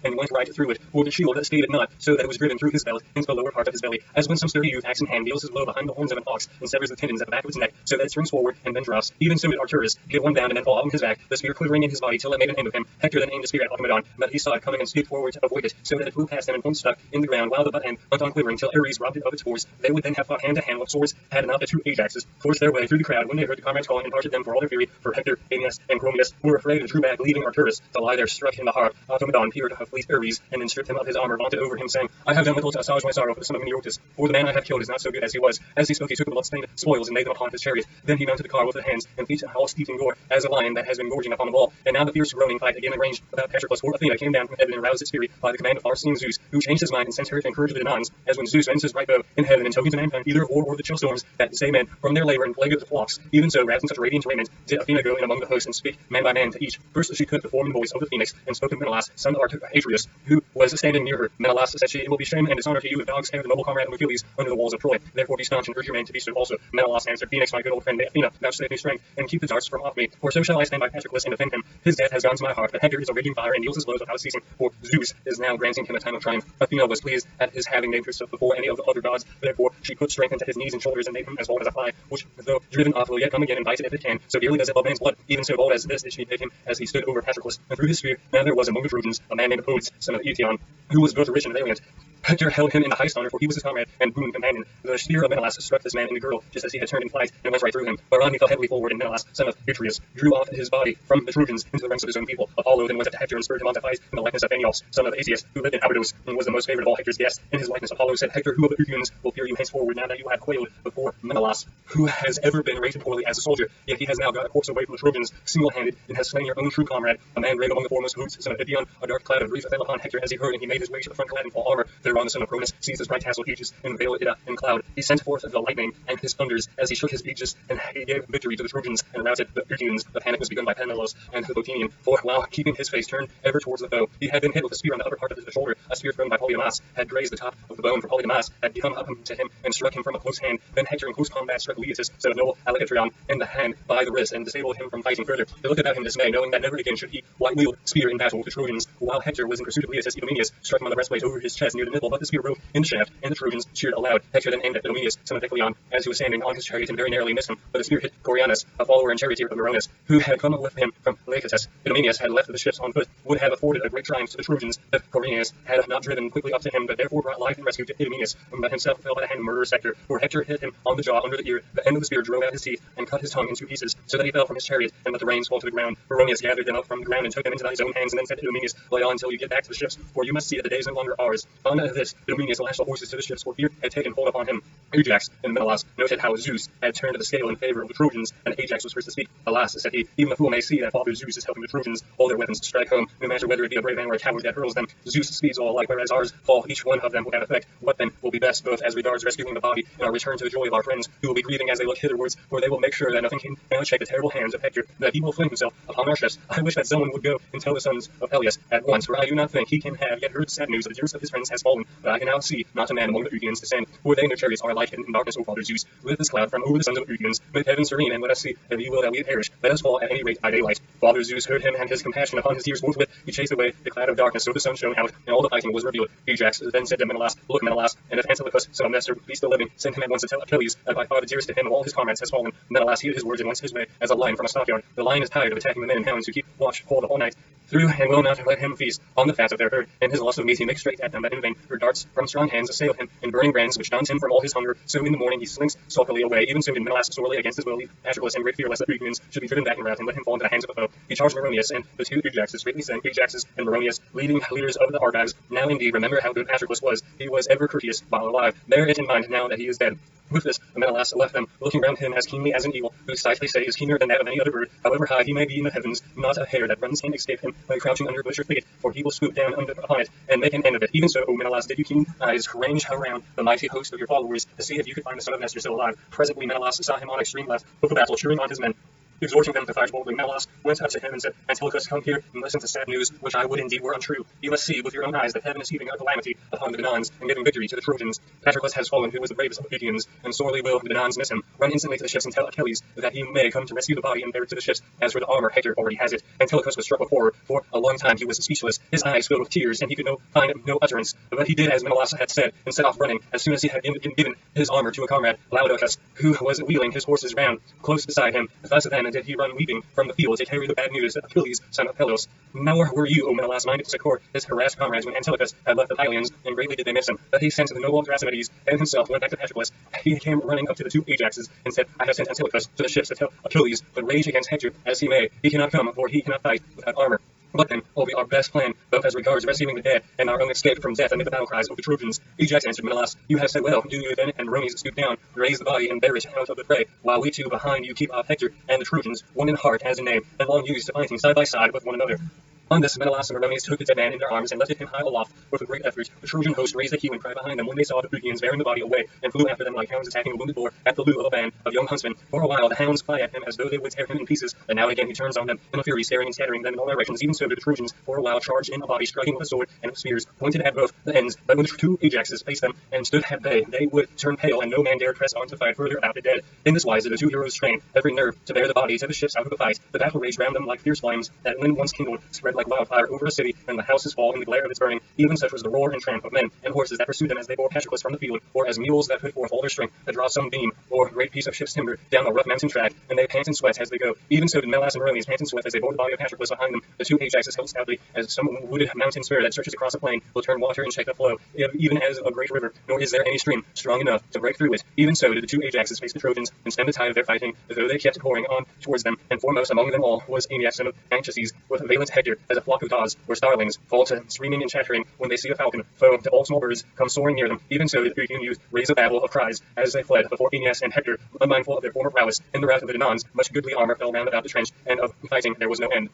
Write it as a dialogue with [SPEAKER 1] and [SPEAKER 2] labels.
[SPEAKER 1] and went right through it, for the shield skated not, so that it was driven through his belt into the lower part of his belly, as when some sturdy youth, axe in hand, deals his blow behind the horns of an ox, and severs the tendons at the back of its neck, so that it springs forward and then drops. Even so did Arcturus give one bound and then fall on his back, the spear quivering in his body till it made an end of him. Hector then aimed a spear at Automedon, but he saw it coming and skipped forward to avoid it, so that it flew past him and stuck in the ground, while the butt end went on quivering till Ares robbed it of its force. They would then have fought hand to hand with swords had not the two Ajaxes forced their way through the crowd when they heard the comrades calling and parted them for all their fury, for Hector, Aeneas, and Chromius, who were afraid and drew back, leaving Arcturus to lie there struck in the heart. Automedon peered of fleet Ares, and then stripped him of his armor, vaunted over him, saying, I have done little to assuage my sorrow for the son of Meneotis, for the man I have killed is not so good as he was. As he spoke, he took the blood-stained spoils and laid them upon his chariot. Then he mounted the car with the hands and feet all steeped in gore, as a lion that has been gorging upon the wall. And now the fierce groaning fight again arranged about Patroclus, for Athena came down from heaven and roused its fury by the command of far-seeing Zeus, who changed his mind and sent her to encourage the Danaans, as when Zeus bends his right bow in heaven in token to mankind either of war or the chill storms that say men from their labor and plague of the flocks. Even so, wrapped in such radiant raiment, did Athena go in among the host and speak man by man to each. First she took the form and voice of the phoenix, and spoke to Menelaus, son of Atreus, who was standing near her. Menelaus, said she, it will be shame and dishonor to you if dogs tear the noble comrade of Achilles under the walls of Troy. Therefore be staunch and urge your men to be so also. Menelaus answered, Phoenix, my good old friend, may Athena vouchsafe me strength, and keep the darts from off me, for so shall I stand by Patroclus and defend him. His death has gone to my heart, but Hector is a raging fire and deals his blows without ceasing, for Zeus is now granting him a time of triumph. Athena was pleased at his having named herself before any of the other gods, therefore she put strength into his knees and shoulders and made him as bold as a fly, which though driven off will yet come again and bite it if it can, so dearly does it love man's blood. Even so bold as this did she make him as he stood over Patroclus, and through his spear now there was among the Trojans a man named Odes, son of Eetion, who was both rich and valiant. Hector held him in the highest honor, for he was his comrade and boon companion. The spear of Menelaus struck this man in the girdle, just as he had turned in flight, and went right through him, whereon he fell heavily forward, and Menelaus, son of Atreus, drew off his body from the Trojans into the ranks of his own people. Apollo then went up to Hector and spurred him on to fight in the likeness of Aeneas, son of Asius, who lived in Abydos, and was the most favored of all Hector's guests. In his likeness Apollo said, Hector, who of the Uteans will fear you henceforward, now that you have quailed before Menelaus, who has ever been rated poorly as a soldier, yet he has now got a corpse away from the Trojans, single-handed, and has slain your own true comrade, a man brave among the foremost hosts, son of Iliad. A dark cloud of grief fell upon Hector as he heard, and he made his way to the front clad in full armor. Thereon the son of Cronus seized his right tassel Aegis, and veiled Ida in cloud. He sent forth the lightning and his thunders as he shook his Aegis, and he gave victory to the Trojans and routed the Uteans. The panic was begun by Peneleos and the Botanian, for while keeping his face turned ever towards the foe, he had been hit with a spear on the upper part of his shoulder. A spear thrown by Polydamas had grazed the top of the bone, for Polydamas had come up to him and struck him from a close hand. Then Hector in close combat struck Leotus, son of noble Alcatrion, in the hand by the wrist, and disabled him from fighting further. They looked about him dismay, knowing that never again should he wield spear in battle with the Trojans. While Hector was in pursuit of Leotus, Idomeneus struck him on the breastplate over his chest near the nipple, but the spear broke in the shaft, and the Trojans cheered aloud. Hector then aimed at Idomeneus, son of Icleon, as he was standing on his chariot, and very narrowly missed him, but the spear hit Corianus, a follower and charioteer of Meroneus, who had come with him from Laecatus. Idomeneus had left the ships on foot, would have afforded a great triumph to the Trojans if Corianus had not driven quickly up to him, but therefore brought life and rescue to Idomeneus, but himself fell by the hand of murderous Hector, for Hector hit him on the jaw under the ear. The end of the spear drove out his teeth and cut his tongue in two pieces, so that he fell from his chariot and let the reins fall to the ground. Meroneus gathered them up from the ground and took them into his own hands, and then said to Idomeneus, lay on until you get back to the ships, for you must see that the day is no longer ours. On this, Idomeneus lashed the horses to the ships, for fear had taken hold upon him. Ajax and Menelaus noted how Zeus had turned the scale in favor of the Trojans, and Ajax was first to speak. Alas, said he, even a fool may see that Father Zeus is helping the Trojans all their weapons to strike home, no matter whether it be a brave man or a coward that hurls them. Zeus speeds all alike, whereas ours fall each one of them without effect. What then will be best, both as regards rescuing the body and our return to the joy of our friends, who will be grieving as they look hitherwards, for they will make sure that nothing can now check the terrible hands of Hector, that he will fling himself upon our ships. I wish that someone would go and tell the sons of Peleus at once, for I do not think he can have yet heard the sad news that the dearest of his friends has fallen, but I can now see not a man among the Uteans to stand, for they and their chariots are alike in darkness, O Father Zeus. Lift this cloud from over the sons of Uteans, make heaven serene, and let us see, if you will that we perish, let us fall at any rate by daylight. Father Zeus heard him, and his compassion upon his tears forthwith he chased away the cloud of darkness, so the sun shone out, and all the fighting was revealed. Ajax then said to Menelaus, look, Menelaus, and if Antilochus, son of Nestor, be still living, send him at once to tell Achilles that by far the dearest to him of all his comrades has fallen. Menelaus heeded his words and went his way as a lion from a stockyard. The lion is tired of attacking the men and hounds who keep watch hold the whole night through, and will not let him feast on the fat of their herd. In his lust of meat he makes straight at them, but in vain, for darts from strong hands assail him, and burning brands which daunt him from all his hunger. So in the morning he slinks sulkily away. Even so did Menelaus sorely against his will leave Patroclus in great fear lest the Uteans should be driven back in rout and let him fall into the hands of the foe. He charged Meroneus and the two Ajaxes, greatly saying, Ajaxes and Meroneus, leading leaders of the Argives, now indeed remember how good Patroclus was. He was ever courteous while alive. Bear it in mind now that he is dead. With this, Menelaus left them, looking round him as keenly as an eagle, whose sight they say is keener than that of any other bird. However high he may be in the heavens, not a hair that runs can escape him by crouching under bush or thicket, for he will swoop down upon it and make an end of it. Even so, O Menelaus, did you keen eyes range around the mighty host of your followers to see if you could find the son of Nestor still alive. Presently Menelaus saw him on extreme left of the battle, cheering on his men. Exhorting them to fight boldly, Menelaus went up to him and said, Antilochus, come here and listen to sad news, which I would indeed were untrue. You must see with your own eyes that heaven is heaping a calamity upon the Danaans and giving victory to the Trojans. Patroclus has fallen, who was the bravest of the Pythians, and sorely will the Danaans miss him. Run instantly to the ships and tell Achilles that he may come to rescue the body and bear it to the ships. As for the armor, Hector already has it. Antilochus was struck with horror. For a long time he was speechless, his eyes filled with tears, and he could find no utterance. But he did as Menelaus had said, and set off running. As soon as he had given his armor to a comrade, Laodocus, who was wheeling his horses round close beside him, thus then did he run weeping from the field to carry the bad news that Achilles, son of Peleus. Nor were you, O Menelaus, minded to succor his harassed comrades when Antilochus had left the Pylians, and greatly did they miss him. But he sent the noble Thrasymedes, and himself went back to Patroclus. He came running up to the two Ajaxes, and said, I have sent Antilochus to the ships to tell Achilles, but rage against Hector as he may, he cannot come, for he cannot fight without armor. What then will be our best plan, both as regards rescuing the dead and our own escape from death amid the battle cries of the Trojans? Ajax answered Menelaus, you have said well. Do you then and Romes stoop down, raise the body, and bear it out of the fray, while we two behind you keep off Hector and the Trojans, one in heart as in name, and long used to fighting side by side with one another. On this, Menelaus and Arones took the dead man in their arms and lifted him high aloft with a great effort. The Trojan host raised a hue and cry behind them when they saw the Pythians bearing the body away, and flew after them like hounds attacking a wounded boar at the loo of a band of young huntsmen. For a while the hounds fly at him as though they would tear him in pieces, and now and again he turns on them in a fury, staring and scattering them in all directions. Even so did the Trojans for a while charge in a body, striking with a sword and with spears pointed at both the ends. But when the two Ajaxes faced them and stood at bay, they would turn pale, and no man dared press on to fight further about the dead. In this wise did the two heroes strain every nerve to bear the body to the ships out of the fight. The battle raged round them like fierce flames that, when once kindled, spread like wildfire over a city, and the houses fall in the glare of its burning. Even such was the roar and tramp of men and horses that pursued them as they bore Patroclus from the field, or as mules that put forth all their strength to draw some beam or great piece of ship's timber down a rough mountain track, and they pant and sweat as they go. Even so did Menelaus and Arones pant and sweat as they bore the body of Patroclus behind them. The two Ajaxes held stoutly, as some wooded mountain spur that stretches across a plain will turn water and check the flow, even as a great river, nor is there any stream strong enough to break through it. Even so did the two Ajaxes face the Trojans and stem the tide of their fighting, though they kept pouring on towards them, and foremost among them all was Aeneas, son of Anchises, with valiant Hector, as a flock of daws or starlings fall to screaming and chattering when they see a falcon, foe to all small birds, come soaring near them. Even so did the Pythian youth raise a babel of cries as they fled before Aeneas and Hector, unmindful of their former prowess. In the wrath of the Danaans, much goodly armor fell round about the trench, and of fighting there was no end.